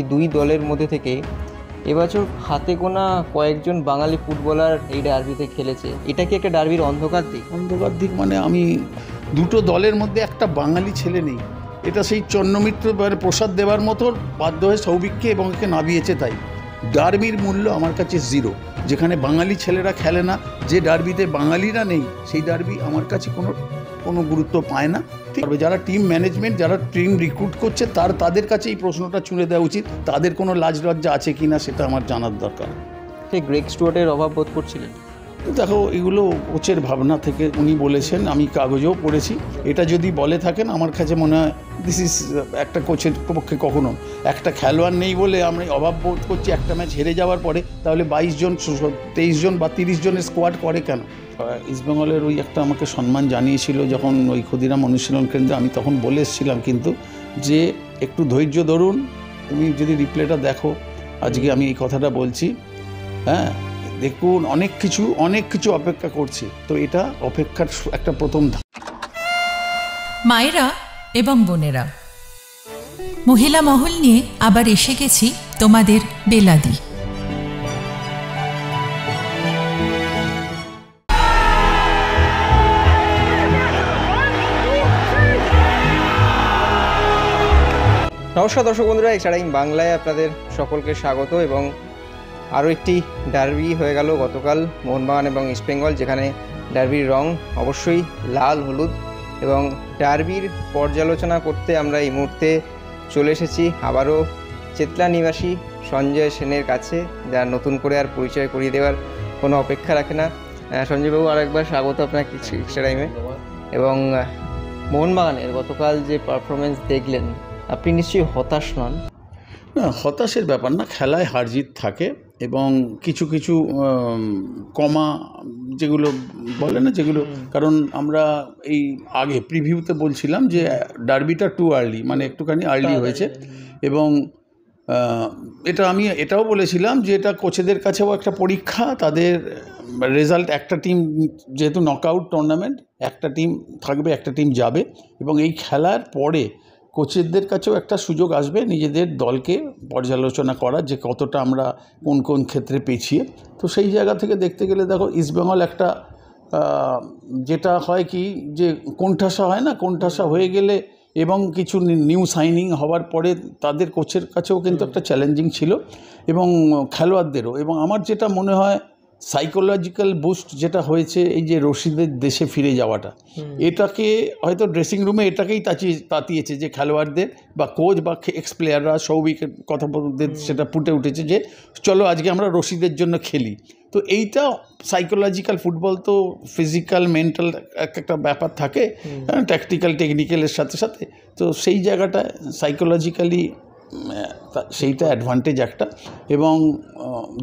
এই দুই দলের মধ্যে থেকে এবছর হাতে গোনা কয়েকজন বাঙালি ফুটবলার এই ডার্বিতে খেলেছে। এটা কি একটা ডার্বির অন্ধকার দিক? অন্ধকার দিক মানে আমি দুটো দলের মধ্যে একটা বাঙালি ছেলে নেই, এটা সেই চন্দ্রমিত্র প্রসাদ দেওয়ার মতো বাধ্য হয়ে সৌভিককে এবং একে নামিয়েছে। তাই ডার্বির মূল্য আমার কাছে জিরো। যেখানে বাঙালি ছেলেরা খেলে না, যে ডার্বিতে বাঙালিরা নেই, সেই ডার্বি আমার কাছে কোনো গুরুত্ব পায় না। ঠিক আছে, যারা টিম ম্যানেজমেন্ট, যারা টিম রিক্রুট করছে তাদের কাছে এই প্রশ্নটা ছুঁড়ে দেওয়া উচিত। তাদের কোনো লাজ লজ্জা আছে কি না সেটা আমার জানার দরকার। সে গ্রেগ স্টুয়ার্টের অভাব বোধ করছিলেন? দেখো, এগুলো কোচের ভাবনা থেকে উনি বলেছেন, আমি কাগজেও পড়েছি। এটা যদি বলে থাকেন, আমার কাছে মনে হয় দিস ইজ একটা কোচের পক্ষে কখনো একটা খেলোয়াড় নেই বলে আমরা অভাব বোধ করছি একটা ম্যাচ হেরে যাওয়ার পরে, তাহলে 22 জন 23 জন বা 30 জনের স্কোয়াড করে কেন? ইস্টবেঙ্গলের ওই একটা আমাকে সম্মান জানিয়েছিল যখন ওই ক্ষুদিরাম অনুশীলন কেন্দ্রে, আমি তখন বলে এসেছিলাম কিন্তু যে একটু ধৈর্য ধরুন। তুমি যদি রিপ্লেটা দেখো, আজকে আমি এই কথাটা বলছি, হ্যাঁ দেখুন, অনেক কিছু অপেক্ষা করছে। তো এটা অপেক্ষার একটা প্রথম ধাপ। মায়েরা এবং বোনেরা, মহিলা মহল নিয়ে আবার এসে গেছি তোমাদের বেলাদি। নমস্কার দর্শক বন্ধুরা, এছাড়া বাংলায় আপনাদের সকলকে স্বাগত। এবং আরও একটি ডার্বি হয়ে গেল গতকাল, মোহনবাগান এবং ইস্টবেঙ্গল, যেখানে ডার্বির রং অবশ্যই লাল হলুদ। এবং ডার্বির পর্যালোচনা করতে আমরা এই মুহূর্তে চলে এসেছি আবারও চেতলা নিবাসী সঞ্জয় সেনের কাছে, যার নতুন করে আর পরিচয় করিয়ে দেওয়ার কোনো অপেক্ষা রাখে না। সঞ্জয়বাবু, আরেকবার স্বাগত আপনাকে এক্সট্রা টাইমে। এবং মোহনবাগানের গতকাল যে পারফরমেন্স দেখলেন, আপনি নিশ্চয়ই হতাশ নন? না, হতাশের ব্যাপার না, খেলায় হার জিত থাকে এবং কিছু কমা যেগুলো বলে না, যেগুলো কারণ আমরা এই আগে প্রিভিউতে বলছিলাম যে ডার্বিটা টু আর্লি, মানে একটুখানি আর্লি হয়েছে। এবং আমি এটাও বলেছিলাম যে এটা কোচেদের কাছেও একটা পরীক্ষা, তাদের রেজাল্ট, একটা টিম যেহেতু নকআউট টুর্নামেন্ট, একটা টিম থাকবে, একটা টিম যাবে, এবং এই খেলার পরে কোচেদের কাছেও একটা সুযোগ আসবে নিজেদের দলকে পর্যালোচনা করা, যে কতটা আমরা কোন ক্ষেত্রে পেছিয়ে। তো সেই জায়গা থেকে দেখতে গেলে দেখো, ইস্টবেঙ্গল একটা যেটা হয় কি, যে কোণঠাসা হয় না, কোণঠাসা হয়ে গেলে এবং কিছু নিউ সাইনিং হওয়ার পরে তাদের কোচের কাছেও কিন্তু একটা চ্যালেঞ্জিং ছিল এবং খেলোয়াড়দেরও। এবং আমার যেটা মনে হয় সাইকোলজিক্যাল বুস্ট যেটা হয়েছে, এই যে রশিদের দেশে ফিরে যাওয়াটা, এটাকে হয়তো ড্রেসিং রুমে এটাকেই তাতিয়েছে যে খেলোয়াড়দের বা কোচ বা এক্স প্লেয়াররা, সৌভিকের কথা বলতে সেটা ফুটে উঠেছে যে চলো আজকে আমরা রশিদের জন্য খেলি। তো এইটা সাইকোলজিক্যাল, ফুটবল তো ফিজিক্যাল মেন্টাল একটা ব্যাপার থাকে, ট্যাকটিক্যাল টেকনিক্যালের সাথে সাথে। তো সেই জায়গাটা সাইকোলজিক্যালি সেইটা অ্যাডভান্টেজ একটা। এবং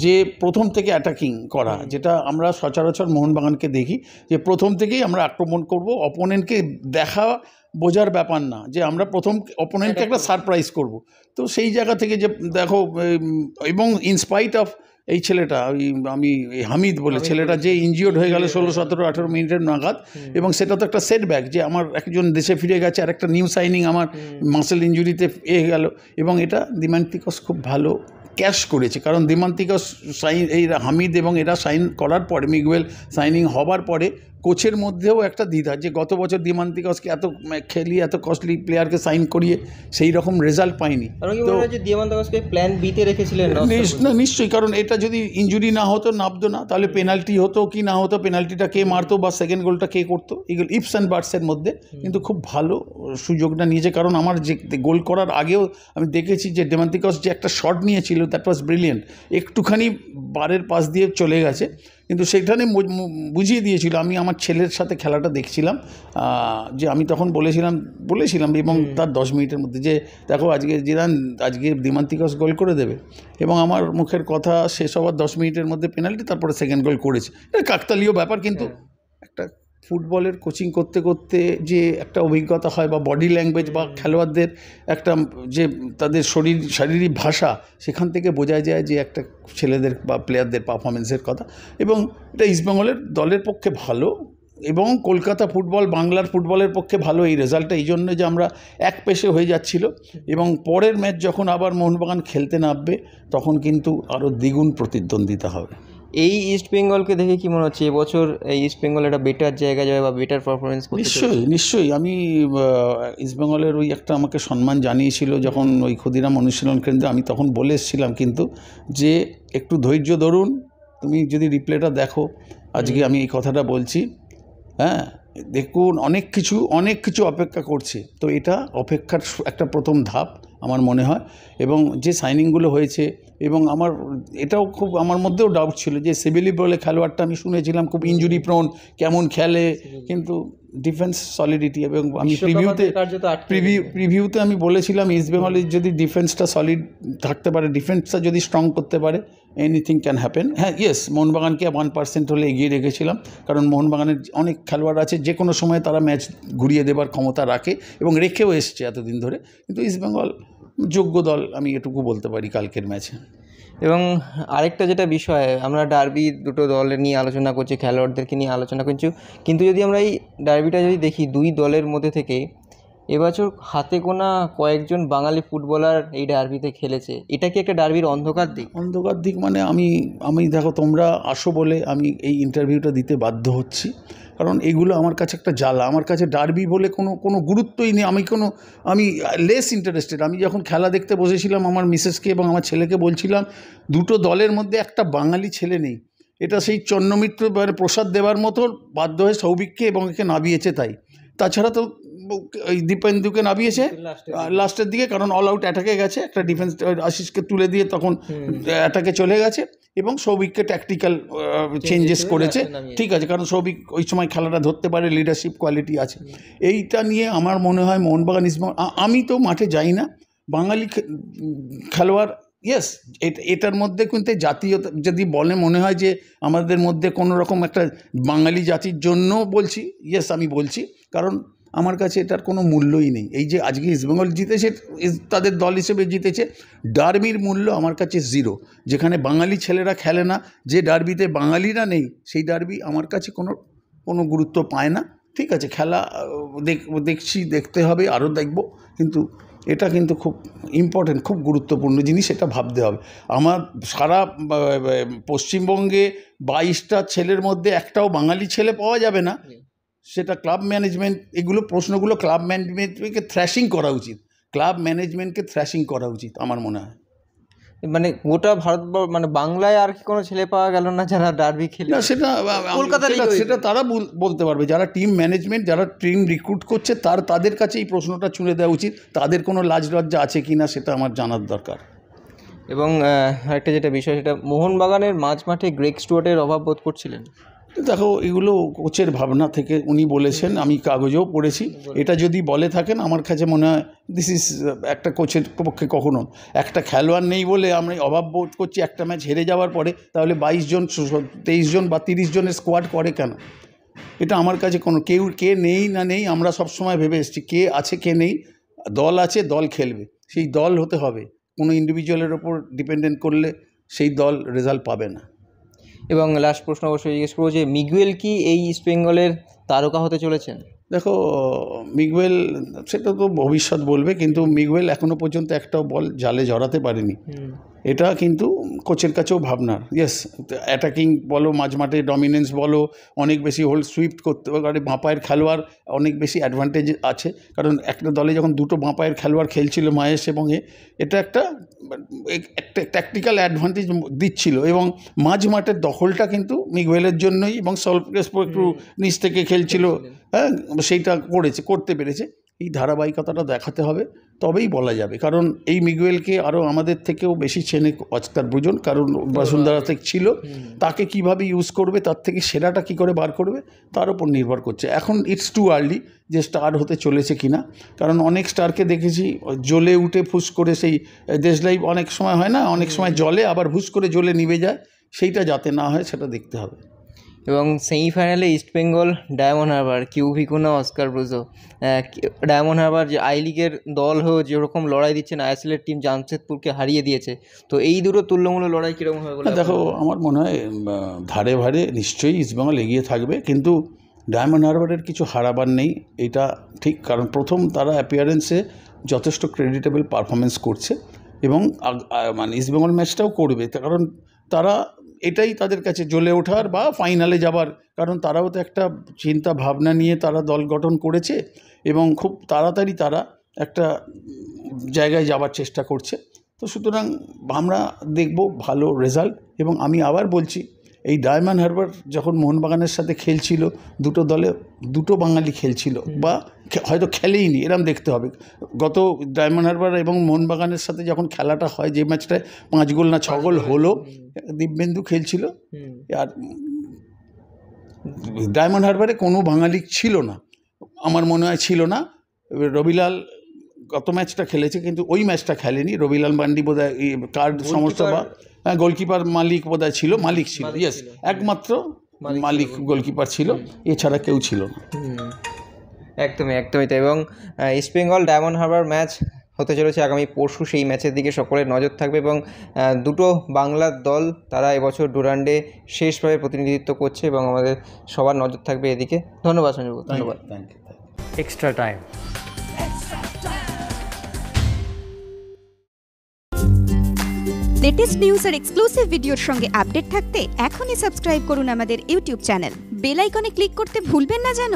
যে প্রথম থেকে অ্যাটাকিং করা, যেটা আমরা সচরাচর মোহনবাগানকে দেখি, যে প্রথম থেকেই আমরা আক্রমণ করব, অপোনেন্টকে দেখা বোঝার ব্যাপার না, যে আমরা প্রথম অপোনেন্টকে একটা সারপ্রাইজ করব। তো সেই জায়গা থেকে যে দেখো, এবং ইনস্পাইট অফ এই ছেলেটা, আমি হামিদ বলে ছেলেটা, যে ইনজিওর্ড হয়ে গেল 16, 17, 18 মিনিটের নাগাদ, এবং সেটা তো একটা সেটব্যাক, যে আমার একজন দেশে ফিরে গেছে আর একটা নিউ সাইনিং আমার মাসেল ইঞ্জুরিতে গেল। এবং এটা দিমান্তিকস খুব ভালো ক্যাশ করেছে, কারণ দিমান্তিকস এই হামিদ এবং এরা সাইন করার পরে, মিগুয়েল সাইনিং হবার পরে কোচের মধ্যেও একটা দ্বিধা, যে গত বছর দিমান্তিকসকে এত খেলিয়ে এত কস্টলি প্লেয়ারকে সাইন করিয়ে সেই রকম রেজাল্ট পাইনি। তো দিমান্তিকসকে প্ল্যান বিতে রেখেছিলেন না, নিশ্চয়ই, কারণ এটা যদি ইঞ্জুরি না হতো, নামতো না, তাহলে পেনাল্টি হতো কি না হতো, পেনাল্টিটা কে মারতো বা সেকেন্ড গোলটা কে করতো, এগুলো ইপস অ্যান্ড বার্ডসের মধ্যে। কিন্তু খুব ভালো সুযোগটা নিয়েছে, কারণ আমার যে গোল করার আগেও আমি দেখেছি যে দিমান্তিকস যে একটা শট নিয়েছিল, দ্যাট ওয়াজ ব্রিলিয়েন্ট। একটুখানি বারের পাশ দিয়ে চলে গেছে, কিন্তু সেখানে বুঝিয়ে দিয়েছিল। আমি আমার ছেলের সাথে খেলাটা দেখছিলাম, যে আমি তখন বলেছিলাম এবং তার 10 মিনিটের মধ্যে, যে দেখো আজকে দিমান্তিকস গোল করে দেবে। এবং আমার মুখের কথা শেষ হওয়ার 10 মিনিটের মধ্যে পেনাল্টি, তারপরে সেকেন্ড গোল করেছে। এটা কাকতালীয় ব্যাপার, কিন্তু একটা ফুটবলের কোচিং করতে করতে যে একটা অভিজ্ঞতা হয়, বা বডি ল্যাঙ্গুয়েজ বা খেলোয়াড়দের একটা যে তাদের শারীরিক ভাষা, সেখান থেকে বোঝা যায় যে একটা ছেলেদের বা প্লেয়ারদের পারফরমেন্সের কথা। এবং এটা ইস্টবেঙ্গলের দলের পক্ষে ভালো, এবং কলকাতা ফুটবল বাংলার ফুটবলের পক্ষে ভালো এই রেজাল্টটা এই জন্য যে আমরা এক পেশে হয়ে যাচ্ছিল, এবং পরের ম্যাচ যখন আবার মোহনবাগান খেলতে নামবে তখন কিন্তু আরও দ্বিগুণ প্রতিদ্বন্দ্বিতা হবে। এই ইস্ট বেঙ্গলকে দেখে কি মনে হচ্ছে এবছর এই ইস্ট বেঙ্গল একটা বেটার জায়গায় যাবে বা বেটার পারফরমেন্স করতে? নিশ্চয়ই নিশ্চয়ই। আমি ইস্টবেঙ্গলের ওই একটা আমাকে সম্মান জানিয়েছিল যখন ওই ক্ষুদিরাম অনুশীলন কেন্দ্রে, আমি তখন বলে এসেছিলাম কিন্তু যে একটু ধৈর্য ধরুন, তুমি যদি রিপ্লেটা দেখো, আজকে আমি এই কথাটা বলছি, হ্যাঁ দেখুন অনেক কিছু অপেক্ষা করছে। তো এটা অপেক্ষার একটা প্রথম ধাপ আমার মনে হয়, এবং যে সাইনিংগুলো হয়েছে, এবং এটাও খুব আমার মধ্যেও ডাউট ছিল যে সেবিলি বলে খেলোয়াড়টা আমি খুব ইনজুরি প্রোন, কেমন খেলে, কিন্তু ডিফেন্স সলিডিটি, এবং আমি প্রিভিউতে আমি বলেছিলাম ইস্টবেঙ্গলের যদি ডিফেন্সটা সলিড থাকতে পারে, ডিফেন্সটা যদি স্ট্রং করতে পারে, এনিথিং ক্যান হ্যাপেন। হ্যাঁ ইয়েস, মোহনবাগানকে 1% হলে এগিয়ে রেখেছিলাম, কারণ মোহনবাগানের অনেক খেলোয়াড় আছে যে কোনো সময় তারা ম্যাচ ঘুরিয়ে দেবার ক্ষমতা রাখে এবং রেখেও এসছে এতদিন ধরে, কিন্তু ইস্টবেঙ্গল যোগ্য দল, আমি এটুকু বলতে পারি কালকের ম্যাচে। এবং আরেকটা যেটা বিষয়, আমরা ডার্বি দুটো দলের নিয়ে আলোচনা করছি, খেলোয়াড়দেরকে নিয়ে আলোচনা করছি, কিন্তু যদি আমরা এই ডার্বিটা যদি দেখি দুই দলের মধ্যে থেকে এবছর হাতে গোনা কয়েকজন বাঙালি ফুটবলার এই ডার্বিতে খেলেছে, এটা কি একটা ডার্বির অন্ধকার দিক? অন্ধকার দিক মানে আমি দেখো, তোমরা আসো বলে আমি এই ইন্টারভিউটা দিতে বাধ্য হচ্ছি, কারণ এগুলো আমার কাছে একটা জ্বালা। আমার কাছে ডার্বি বলে কোনো গুরুত্বই নেই, আমি লেস ইন্টারেস্টেড। আমি যখন খেলা দেখতে বসেছিলাম আমার মিসেসকে এবং আমার ছেলেকে বলছিলাম, দুটো দলের মধ্যে একটা বাঙালি ছেলে নেই। এটা সেই চন্নমিত্র প্রসাদ দেওয়ার মতো বাধ্য হয়ে সৌভিককে এবং একে নামিয়েছে, তাই তাছাড়া তো ওই দীপেন্দুকে নামিয়েছে লাস্টের দিকে, কারণ অল আউট অ্যাটাকে গেছে, একটা ডিফেন্স আশিসকে তুলে দিয়ে তখন অ্যাটাকে চলে গেছে, এবং সৌভিককে ট্যাকটিক্যাল চেঞ্জেস করেছে, ঠিক আছে, কারণ সৌভিক ওই সময় খেলাটা ধরতে পারে, লিডারশিপ কোয়ালিটি আছে। এইটা নিয়ে আমার মনে হয় মোহনবাগান ইস্টবেঙ্গল, আমি তো মাঠে যাই না, বাঙালি খেলোয়াড় ইয়েস, এটার মধ্যে কিন্তু জাতীয়তা যদি বলে মনে হয় যে আমাদের মধ্যে কোনো রকম একটা বাঙালি জাতির জন্য বলছি, ইয়েস আমি বলছি, কারণ আমার কাছে এটার কোনো মূল্যই নেই। এই যে আজকে ইস্টবেঙ্গল জিতেছে, তাদের দল হিসেবে জিতেছে, ডার্বির মূল্য আমার কাছে জিরো। যেখানে বাঙালি ছেলেরা খেলে না, যে ডার্বিতে বাঙালিরা নেই, সেই ডার্বি আমার কাছে কোনো গুরুত্ব পায় না। ঠিক আছে, খেলা দেখতে হবে, আরও দেখব, কিন্তু এটা কিন্তু খুব ইম্পর্টেন্ট, খুব গুরুত্বপূর্ণ জিনিস, এটা ভাবতে হবে। আমার সারা পশ্চিমবঙ্গে 22টা ছেলের মধ্যে একটাও বাঙালি ছেলে পাওয়া যাবে না, সেটা ক্লাব ম্যানেজমেন্ট, এগুলো প্রশ্নগুলো ক্লাব ম্যানেজমেন্টকে থ্র্যাশিং করা উচিত, আমার মনে হয়। মানে গোটা ভারতবর্ষ, মানে বাংলায় আর কি কোনো ছেলে পাওয়া গেল না যারা ডার্বি খেলে? না, সেটা তারা বলতে পারবে, যারা টিম ম্যানেজমেন্ট, যারা টিম রিক্রুট করছে, তাদের কাছে এই প্রশ্নটা ছুঁড়ে দেওয়া উচিত, তাদের কোনো লাজ লজ্জা আছে কি না সেটা আমার জানার দরকার। এবং আরেকটা যেটা বিষয়, সেটা মোহনবাগানের মাঝমাঠে গ্রেগ স্টুয়ার্টের অভাব বোধ করছিলেন? দেখো, এগুলো কোচের ভাবনা থেকে উনি বলেছেন, আমি কাগজেও পড়েছি, এটা যদি বলে থাকেন আমার কাছে মনে হয় দিস ইজ একটা কোচের পক্ষে কখনো, একটা খেলোয়াড় নেই বলে আমরা অভাব বোধ করছি একটা ম্যাচ হেরে যাওয়ার পরে, তাহলে 22 জন 23 জন বা 30 জনের স্কোয়াড করে কেন? এটা আমার কাছে কে নেই না নেই, আমরা সবসময় ভেবে এসেছি কে আছে কে নেই, দল আছে, দল খেলবে, সেই দল হতে হবে, কোনো ইন্ডিভিজুয়ালের ওপর ডিপেন্ডেন্ট করলে সেই দল রেজাল্ট পাবে না। এবং লাস্ট প্রশ্ন অবশ্যই জিজ্ঞেস করবো যে মিগুয়েল কি এই ইস্ট বেঙ্গলের তারকা হতে চলেছেন? দেখো, মিগুয়েল সেটা তো ভবিষ্যৎ বলবে, কিন্তু মিগুয়েল এখনও পর্যন্ত একটাও বল জালে জড়াতে পারেনি, এটা কিন্তু কোচের কাছেও ভাবনার। ইয়েস, অ্যাটাকিং বলো, মাঝমাঠে ডমিনেন্স বলো, অনেক বেশি হোল্ড সুইফট করতে পারে, বাঁপায়ের খেলোয়াড় অনেক বেশি অ্যাডভান্টেজ আছে, কারণ একটা দলে যখন দুটো বাঁপায়ের খেলোয়াড় খেলছিল মাহেশ এবং এটা একটা ট্যাকটিক্যাল অ্যাডভান্টেজ দিচ্ছিল, এবং মাঝমাঠের দখলটা কিন্তু মিগুয়েলের জন্যই, এবং সলক্রেসপো একটু নিচ থেকে খেলছিল, হ্যাঁ সেইটা করতে পেরেছে। এই ধারাবাহিকতাটা দেখাতে হবে, তবেই বলা যাবে, কারণ এই মিগুয়েলকে আরও আমাদের থেকেও বেশি চেনে অস্কার ব্রুজন, কারণ বসুন্ধরা থেকে ছিল, তাকে কিভাবে ইউজ করবে, তার থেকে সেরাটা কী করে বার করবে, তার উপর নির্ভর করছে। এখন ইটস টু আর্লি যে স্টার হতে চলেছে কিনা, কারণ অনেক স্টারকে দেখেছি জ্বলে উঠে ফুস করে, সেই দেশলাই অনেক সময় হয় না, অনেক সময় জলে আবার ফুস করে জ্বলে নিভে যায়, সেইটা যাতে না হয় সেটা দেখতে হবে। এবং সেমিফাইনালে East Bengal Diamond Harbour, Kibu Vicuna Oscar Bruzon, Diamond Harbour যে আই লিগের দল হয়ে যেরকম লড়াই দিচ্ছেন, আইএসএলের টিম জামশেদপুরকে হারিয়ে দিয়েছে, তো এই দুটো তুল্যমূল্য লড়াই কীরকম হবে বলে? দেখো, আমার মনে হয় ধারে ভারে নিশ্চয়ই ইস্টবেঙ্গল এগিয়ে থাকবে, কিন্তু ডায়মন্ড হারবারের কিছু হারাবার নেই, এটা ঠিক। কারণ প্রথম তারা অ্যাপিয়ারেন্সে যথেষ্ট ক্রেডিটেবল পারফরমেন্স করছে এবং মানে ইস্টবেঙ্গল ম্যাচটাও করবে, কারণ তারা এটাই তাদের কাছে জ্বলে ওঠার বা ফাইনালে যাবার, কারণ তারাও তো একটা চিন্তা ভাবনা নিয়ে তারা দল গঠন করেছে এবং খুব তাড়াতাড়ি তারা একটা জায়গায় যাবার চেষ্টা করছে। তো সুতরাং আমরা দেখব ভালো রেজাল্ট। এবং আমি আবার বলছি, এই ডায়মন্ড হারবার যখন মোহনবাগানের সাথে খেলছিল, দুটো দলে দুটো বাঙালি খেলছিল, বা হয়তো খেলেইনি, এরম দেখতে হবে। গত ডায়মন্ড হারবার এবং মোহনবাগানের সাথে যখন খেলাটা হয়, যে ম্যাচটায় 5 গোল না 6 গোল হলো, দিব্যেন্দু খেলছিল, আর ডায়মন্ড হারবারে কোনো বাঙালি ছিল না, আমার মনে হয় ছিল না। রবিলাল গত ম্যাচটা খেলেছে, কিন্তু ওই ম্যাচটা খেলেনি। রবিলাল মান্ডি বোধহয় কার্ড সমস্যা বা গোলকিপার মালিক বোধহয় ছিল, মালিক ছিল, ইয়েস, একমাত্র মালিক গোলকিপার ছিল, এছাড়া কেউ ছিল না। একদমই তাই। এবং ইস্টবেঙ্গল ডায়মন্ড হারবার ম্যাচ হতে চলেছে আগামী পরশু, সেই ম্যাচের দিকে সকলের নজর থাকবে। এবং দুটো বাংলার দল তারা এবছর ডুরান্ডে শেষভাবে প্রতিনিধিত্ব করছে এবং আমাদের সবার নজর থাকবে এদিকে। ধন্যবাদ সঞ্জয়, ধন্যবাদ। Thank you. Extra time. Latest news আর এক্সক্লুসিভ ভিডিওর সঙ্গে আপডেট থাকতে এখনই সাবস্ক্রাইব করুন আমাদের ইউটিউব চ্যানেল। বেল আইকনে ক্লিক করতে ভুলবেন না যেন।